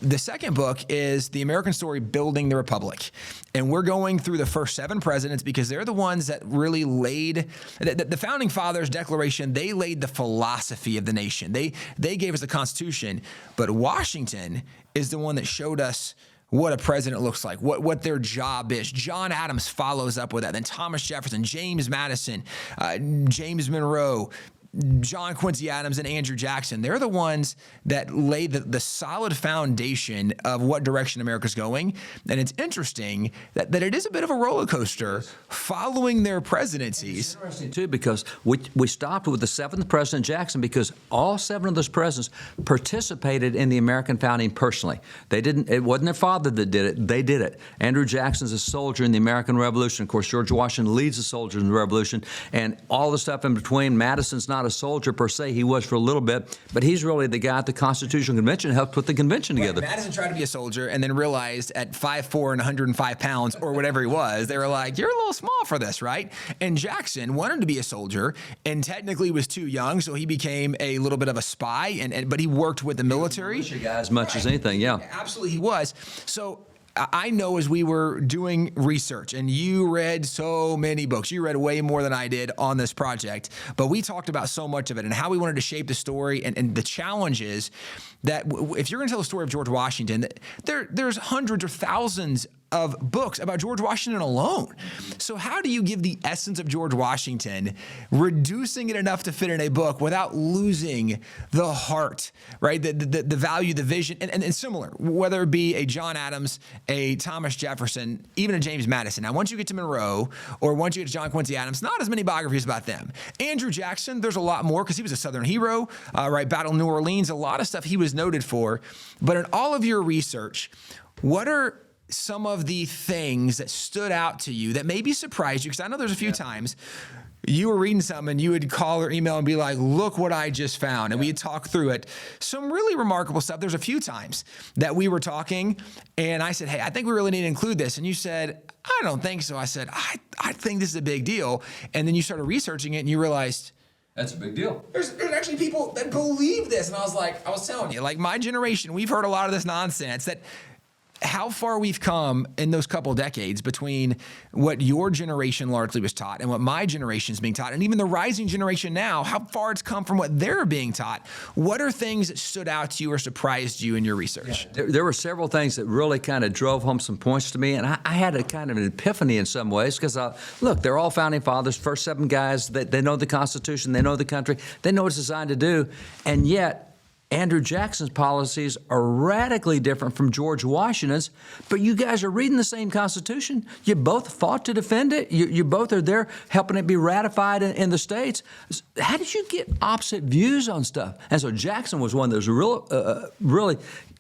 The second book is The American Story, Building the Republic. And we're going through the first 7 presidents because they're the ones that really laid, the Founding Fathers Declaration, they laid the philosophy of the nation. They gave us the Constitution, but Washington is the one that showed us what a president looks like, what their job is. John Adams follows up with that. Then Thomas Jefferson, James Madison, James Monroe, John Quincy Adams, and Andrew Jackson. They're the ones that lay the solid foundation of what direction America's going. And it's interesting that it is a bit of a roller coaster following their presidencies. It's interesting, too, because we stopped with the 7th President Jackson because all 7 of those presidents participated in the American founding personally. They didn't. It wasn't their father that did it. They did it. Andrew Jackson's a soldier in the American Revolution. Of course, George Washington leads the soldiers in the Revolution. And all the stuff in between, Madison's not a soldier per se. He was for a little bit, but he's really the guy at the Constitutional Convention who helped put the convention together. Right. Madison tried to be a soldier and then realized at 5'4" and 105 pounds or whatever he was, they were like, you're a little small for this, right? And Jackson wanted to be a soldier and technically was too young, so he became a little bit of a spy, but he worked with the military. He was a guy as much as anything, yeah. Absolutely, he was. So I know as we were doing research, and you read so many books, you read way more than I did on this project, but we talked about so much of it and how we wanted to shape the story and the challenges that if you're going to tell the story of George Washington, there's hundreds or thousands of books about George Washington alone. So how do you give the essence of George Washington, reducing it enough to fit in a book without losing the heart, right? The value, the vision, and similar, whether it be a John Adams, a Thomas Jefferson, even a James Madison. Now, once you get to Monroe or once you get to John Quincy Adams, not as many biographies about them. Andrew Jackson, there's a lot more because he was a Southern hero, right? Battle of New Orleans, a lot of stuff he was noted for. But in all of your research, what are some of the things that stood out to you that maybe surprised you? Because I know there's a few times you were reading something and you would call or email and be like, look what I just found. And we'd talk through it. Some really remarkable stuff. There's a few times that we were talking and I said, hey, I think we really need to include this. And you said, I don't think so. I said, I think this is a big deal. And then you started researching it and you realized, that's a big deal. There's actually people that believe this. And I was telling you, like my generation, we've heard a lot of this nonsense that how far we've come in those couple decades between what your generation largely was taught and what my generation is being taught, and even the rising generation now, how far it's come from what they're being taught. What are things that stood out to you or surprised you in your research? Yeah, there were several things that really kind of drove home some points to me, and I had a kind of an epiphany in some ways because, look, they're all founding fathers, first 7 guys, they know the Constitution, they know the country, they know what it's designed to do, and yet Andrew Jackson's policies are radically different from George Washington's, but you guys are reading the same Constitution. You both fought to defend it. You both are there helping it be ratified in the states. How did you get opposite views on stuff? And so Jackson was one that was really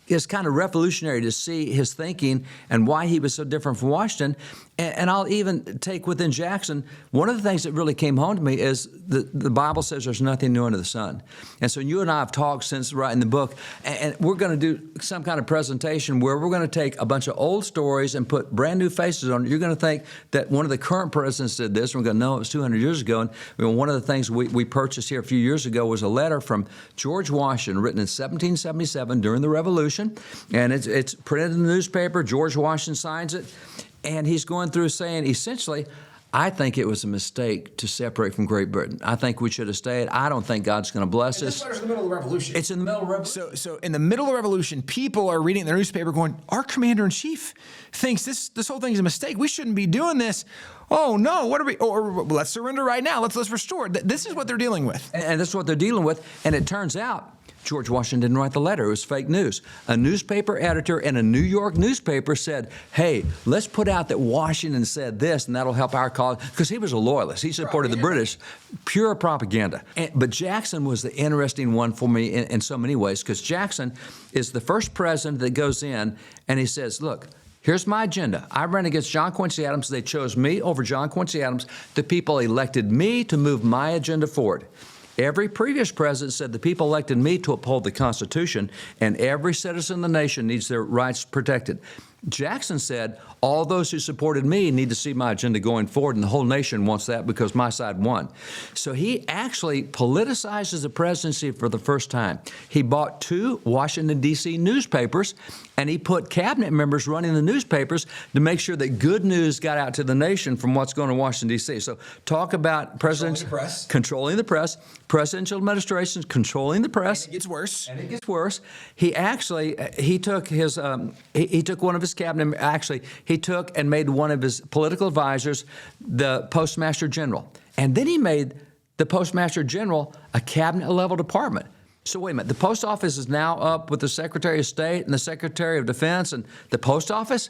it's kind of revolutionary to see his thinking and why he was so different from Washington. And I'll even take within Jackson, one of the things that really came home to me is the Bible says there's nothing new under the sun. And so you and I have talked since writing the book, and we're going to do some kind of presentation where we're going to take a bunch of old stories and put brand new faces on it. You're going to think that one of the current presidents did this, and we're going to know it was 200 years ago. And one of the things we purchased here a few years ago was a letter from George Washington written in 1777 during the Revolution. And it's printed in the newspaper. George Washington signs it. And he's going through saying, essentially, I think it was a mistake to separate from Great Britain. I think we should have stayed. I don't think God's going to bless us. This letter's in the middle of the Revolution. It's in the middle of the Revolution. So in the middle of the Revolution, people are reading their newspaper going, our commander-in-chief thinks this whole thing is a mistake. We shouldn't be doing this. Oh, no, what are we? Or let's surrender right now. Let's restore. This is what they're dealing with. And this is what they're dealing with. And it turns out George Washington didn't write the letter. It was fake news. A newspaper editor in a New York newspaper said, hey, let's put out that Washington said this, and that'll help our cause, because he was a loyalist. He supported the British. Pure propaganda. But Jackson was the interesting one for me in so many ways, because Jackson is the first president that goes in and he says, look, here's my agenda. I ran against John Quincy Adams. They chose me over John Quincy Adams. The people elected me to move my agenda forward. Every previous president said the people elected me to uphold the Constitution, and every citizen in the nation needs their rights protected. Jackson said, all those who supported me need to see my agenda going forward, and the whole nation wants that because my side won. So he actually politicizes the presidency for the first time. He bought 2 Washington, D.C. newspapers, and he put cabinet members running the newspapers to make sure that good news got out to the nation from what's going on in Washington, D.C. So talk about controlling the press, presidential administrations controlling the press. And it gets worse. And it gets worse. He actually, he took his, he took one of his cabinet, actually, he took and made one of his political advisors the Postmaster General. And then he made the Postmaster General a cabinet-level department. So wait a minute, the post office is now up with the Secretary of State and the Secretary of Defense and the post office?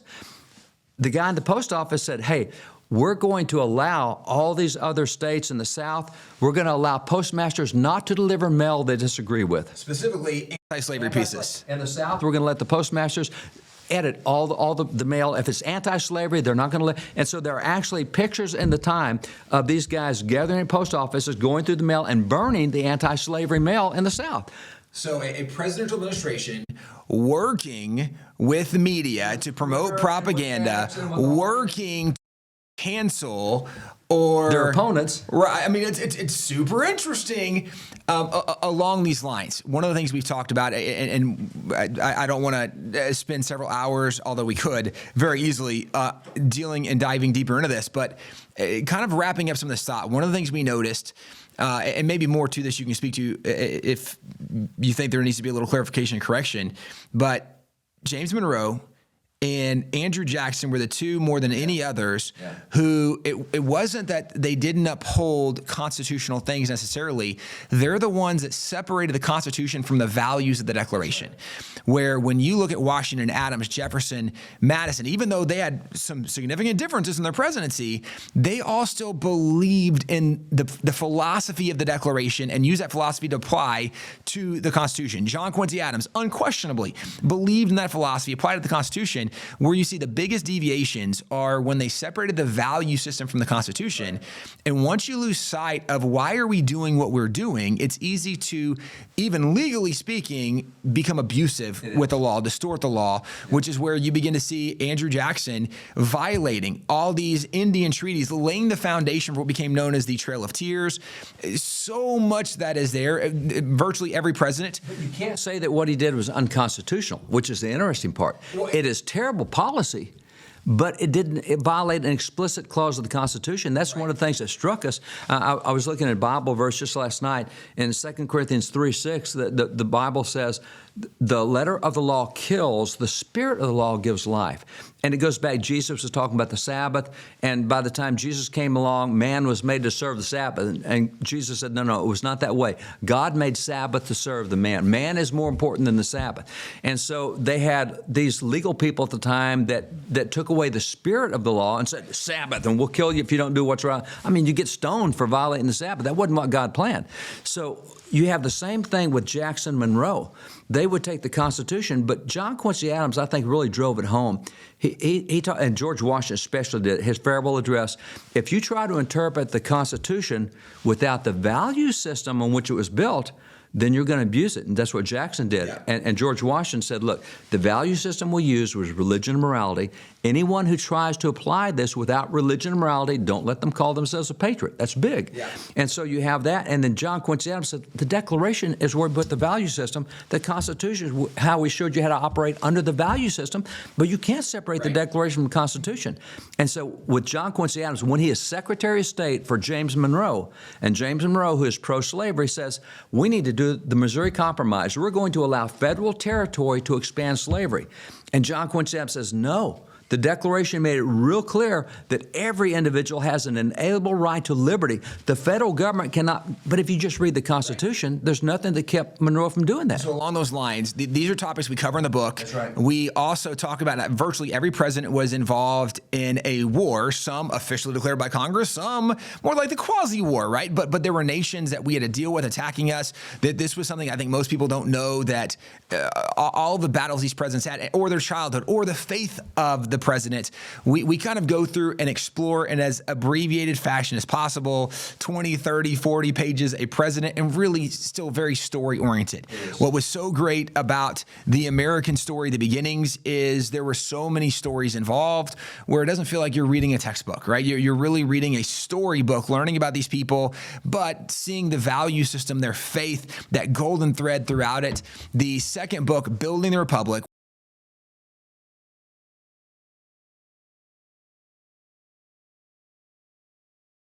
The guy in the post office said, hey, we're going to allow all these other states in the South, we're going to allow postmasters not to deliver mail they disagree with. Specifically, anti-slavery pieces. In the South, we're going to let the postmasters edit all the mail. If it's anti-slavery, they're not going to let. And so there are actually pictures in the time of these guys gathering in post offices, going through the mail and burning the anti-slavery mail in the South. So a presidential administration working with the media to promote propaganda, working to cancel or their opponents. Right. I mean, it's super interesting along these lines. One of the things we've talked about, and I don't want to spend several hours, although we could very easily, dealing and diving deeper into this, but kind of wrapping up some of this thought. One of the things we noticed, and maybe more to this you can speak to if you think there needs to be a little clarification and correction, but James Monroe and Andrew Jackson were the 2 more than any others who it wasn't that they didn't uphold constitutional things necessarily. They're the ones that separated the Constitution from the values of the Declaration. Where when you look at Washington, Adams, Jefferson, Madison, even though they had some significant differences in their presidency, they all still believed in the philosophy of the Declaration and used that philosophy to apply to the Constitution. John Quincy Adams unquestionably believed in that philosophy, applied it to the Constitution. Where you see the biggest deviations are when they separated the value system from the Constitution. And once you lose sight of why are we doing what we're doing, it's easy to, even legally speaking, become abusive with the law, distort the law, which is where you begin to see Andrew Jackson violating all these Indian treaties, laying the foundation for what became known as the Trail of Tears. So much that is there, virtually every president. But you can't say that what he did was unconstitutional, which is the interesting part. It is terrible policy, but it violated an explicit clause of the Constitution. That's one of the things that struck us. I was looking at a Bible verse just last night in 2 Corinthians 3:6. The Bible says, the letter of the law kills, the spirit of the law gives life. And it goes back, Jesus was talking about the Sabbath, and by the time Jesus came along, man was made to serve the Sabbath. And Jesus said, no, it was not that way. God made Sabbath to serve the man. Man is more important than the Sabbath. And so they had these legal people at the time that took away the spirit of the law and said, Sabbath, and we'll kill you if you don't do what's right. I mean, you get stoned for violating the Sabbath. That wasn't what God planned. So you have the same thing with Jackson Monroe. They would take the Constitution, but John Quincy Adams, I think, really drove it home. He taught, and George Washington especially did, his farewell address. If you try to interpret the Constitution without the value system on which it was built, then you're going to abuse it. And that's what Jackson did. Yeah. And George Washington said, look, the value system we used was religion and morality. Anyone who tries to apply this without religion and morality, don't let them call themselves a patriot. That's big. Yeah. And so you have that. And then John Quincy Adams said, the Declaration is where we put the value system. The Constitution is how we showed you how to operate under the value system. But you can't separate the Declaration from the Constitution. And so with John Quincy Adams, when he is Secretary of State for James Monroe, and James Monroe, who is pro-slavery, says, we need to do the Missouri Compromise. We're going to allow federal territory to expand slavery. And John Quincy Adams says, no. The Declaration made it real clear that every individual has an inalienable right to liberty. The federal government cannot, but if you just read the Constitution, there's nothing that kept Monroe from doing that. So along those lines, these are topics we cover in the book. That's right. We also talk about that virtually every president was involved in a war, some officially declared by Congress, some more like the quasi-war, right? But there were nations that we had to deal with attacking us. That this was something I think most people don't know, that all the battles these presidents had, or their childhood or the faith of the president. We kind of go through and explore in as abbreviated fashion as possible, 20, 30, 40 pages, a president, and really still very story oriented. What was so great about the American story, the beginnings, is there were so many stories involved where it doesn't feel like you're reading a textbook, right? You're really reading a storybook, learning about these people, but seeing the value system, their faith, that golden thread throughout it. The second book, Building the Republic,